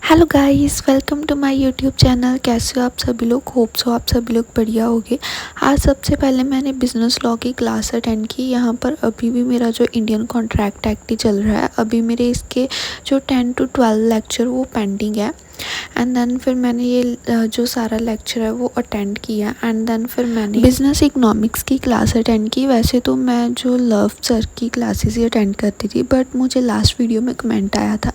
Hello guys, welcome to my YouTube channel. कैसे हो आप सभी लोग? होप सो आप सभी लोग बढ़िया होगे। आज सबसे पहले मैंने बिज़नेस लॉ की क्लास अटेंड की। यहाँ पर अभी भी मेरा जो इंडियन कॉन्ट्रैक्ट एक्ट ही चल रहा है। अभी मेरे इसके जो 10 to 12 लेक्चर वो पेंडिंग है। एंड देन फिर मैंने ये जो सारा लेक्चर है वो अटेंड किया। एंड देन फिर मैंने बिज़नेस इकोनॉमिक्स की क्लास अटेंड की। वैसे तो मैं जो लव सर की क्लासेस ही अटेंड करती थी, बट मुझे लास्ट वीडियो में कमेंट आया था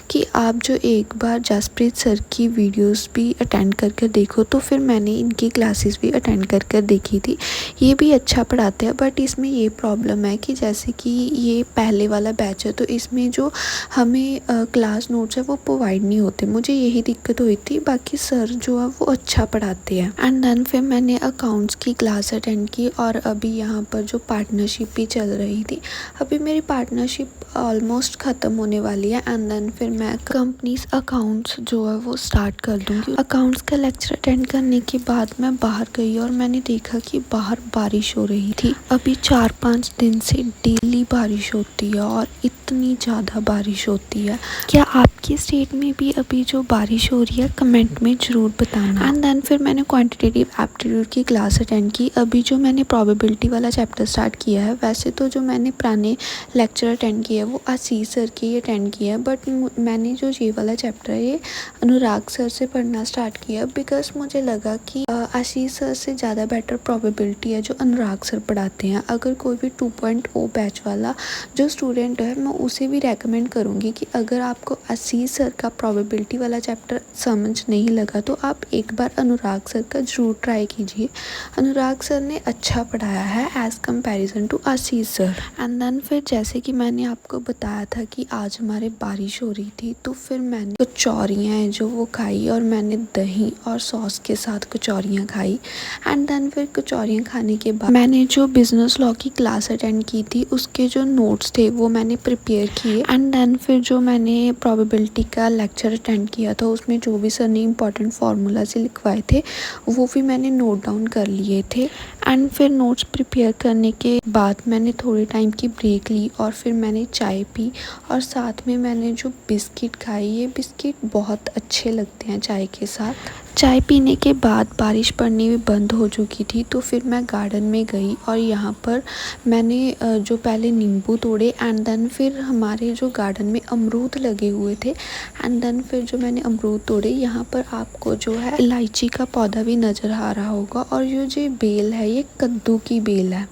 कि आप जो एक बार जसप्रीत सर की वीडियोस भी अटेंड कर देखो। तो फिर मैंने इनकी क्लासेस भी अटेंड कर देखी थी। ये भी अच्छा पढ़ाते हैं, बट इसमें ये प्रॉब्लम है कि जैसे कि ये पहले वाला बैच है, तो इसमें जो हमें क्लास नोट्स है वो प्रोवाइड नहीं होते। मुझे यही दिक्कत हुई थी। बाकी सर जो है वो अच्छा पढ़ाते हैं। एंड देन फिर मैंने अकाउंट्स की क्लास अटेंड की। और अभी यहाँ पर जो पार्टनरशिप भी चल रही थी, अभी मेरी पार्टनरशिप ऑलमोस्ट ख़त्म होने वाली है। एंड देन फिर मैं कंपनीज अकाउंट्स जो है वो स्टार्ट कर दूँगी। अकाउंट्स का लेक्चर अटेंड करने के बाद मैं बाहर गई और मैंने देखा कि बाहर बारिश हो रही थी। अभी 4-5 दिन से डेली बारिश होती है और इतनी ज़्यादा बारिश होती है। क्या आपके स्टेट में भी अभी जो बारिश हो रही है? कमेंट में ज़रूर बताना। एंड देन फिर मैंने क्वांटिटेटिव एप्टीट्यूड की क्लास अटेंड की। अभी जो मैंने प्रोबेबिलिटी वाला चैप्टर स्टार्ट किया है, वैसे तो जो मैंने पुराने लेक्चर अटेंड किया है वो आशीष सर की अटेंड किया है, बट मैंने जो ये वाला चैप्टर है ये अनुराग सर से पढ़ना स्टार्ट किया, बिकॉज मुझे लगा कि आशीष सर से ज़्यादा बेटर प्रोबेबिलिटी है जो अनुराग सर पढ़ाते हैं। अगर कोई भी 2.0 बैच वाला जो स्टूडेंट है, मैं उसे भी रेकमेंड करूँगी कि अगर आपको आशीष सर का प्रोबेबिलिटी वाला चैप्टर समझ नहीं लगा तो आप एक बार अनुराग सर का ज़रूर ट्राई कीजिए। अनुराग सर ने अच्छा पढ़ाया है as comparison to Ashish sir. And then फिर जैसे कि मैंने आपको बताया था कि आज हमारे बारिश हो रही थी, तो फिर मैंने कचौरियाँ हैं जो वो खाई, और मैंने दही और सॉस के साथ कचौरियाँ खाई। एंड देन फिर कचौरियाँ खाने के बाद मैंने जो बिज़नेस लॉ की क्लास अटेंड की थी उसके जो नोट्स थे वो मैंने प्रिपेयर किए। एंड देन फिर जो मैंने प्रोबेबिलिटी का लेक्चर अटेंड किया था उसमें जो भी सर ने इंपॉर्टेंट फार्मूला से लिखवाए थे वो भी मैंने नोट डाउन कर लिए थे। एंड फिर नोट्स प्रिपेयर करने के बाद मैंने थोड़े टाइम की ब्रेक ली और फिर मैंने चाय पी, और साथ में मैंने जो बिस्किट खाई, ये बिस्किट बहुत अच्छे लगते हैं चाय के साथ। चाय पीने के बाद बारिश पड़नी भी बंद हो चुकी थी, तो फिर मैं गार्डन में गई और यहाँ पर मैंने जो पहले नींबू तोड़े। एंड देन फिर हमारे जो गार्डन में अमरूद लगे हुए थे। एंड देन फिर जो मैंने अमरूद तोड़े, यहाँ पर आपको जो है इलायची का पौधा भी नज़र आ रहा होगा, और ये जो बेल है ये कद्दू की बेल है।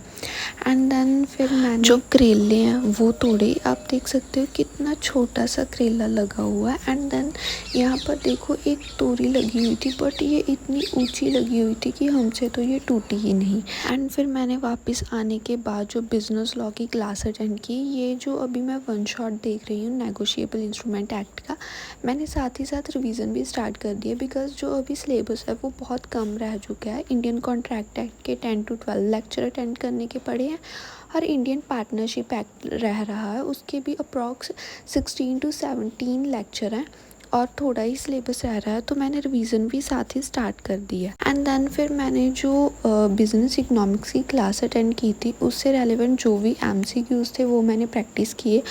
एंड देन फिर मैंने जो करेले हैं वो तोड़े। आप देख सकते हो कितना छोटा सा करेला लगा हुआ है। एंड देन यहाँ पर देखो एक तोरी लगी हुई थी, बट ये इतनी ऊंची लगी हुई थी कि हमसे तो ये टूटी ही नहीं। एंड फिर मैंने वापस आने के बाद जो बिज़नेस लॉ की क्लास अटेंड की। ये जो अभी मैं वन शॉट देख रही हूँ नेगोशिएबल इंस्ट्रूमेंट एक्ट का, मैंने साथ ही साथ रिवीजन भी स्टार्ट कर दिया, बिकॉज जो अभी सिलेबस है वो बहुत कम रह चुका है। इंडियन कॉन्ट्रैक्ट एक्ट के 10 to 12 लेक्चर अटेंड करने के पड़े हैं, और इंडियन पार्टनरशिप एक्ट रह रहा है उसके भी अप्रॉक्स 16 to 17 लेक्चर हैं, और थोड़ा ही सिलेबस रह रहा है, तो मैंने रिवीजन भी साथ ही स्टार्ट कर दिया। एंड देन फिर मैंने जो बिज़नेस इकोनॉमिक्स की क्लास अटेंड की थी उससे रेलेवेंट जो भी MCQs थे वो मैंने प्रैक्टिस किए,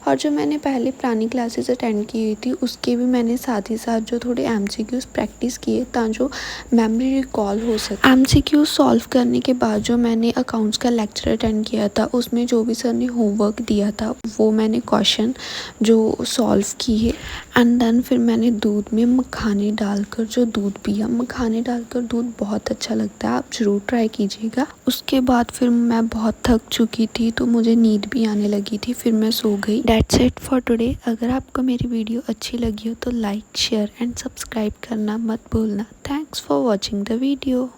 और जो मैंने पहले पुरानी क्लासेस अटेंड की हुई थी उसके भी मैंने साथ ही साथ जो थोड़े MCQs प्रैक्टिस किए ताकि जो मेमोरी रिकॉल हो सके। MCQs सॉल्व करने के बाद जो मैंने अकाउंट्स का लेक्चर अटेंड किया था उसमें जो भी सर ने होमवर्क दिया था वो मैंने क्वेश्चन जो सॉल्व किए। एंड देन फिर मैंने दूध में मखाने डालकर जो दूध पिया। मखाने डालकर दूध बहुत अच्छा लगता है, आप ज़रूर ट्राई कीजिएगा। उसके बाद फिर मैं बहुत थक चुकी थी तो मुझे नींद भी आने लगी थी, फिर मैं सो गई। That's it for today. अगर आपको मेरी वीडियो अच्छी लगी हो तो लाइक, शेयर एंड सब्सक्राइब करना मत भूलना। Thanks for watching the video.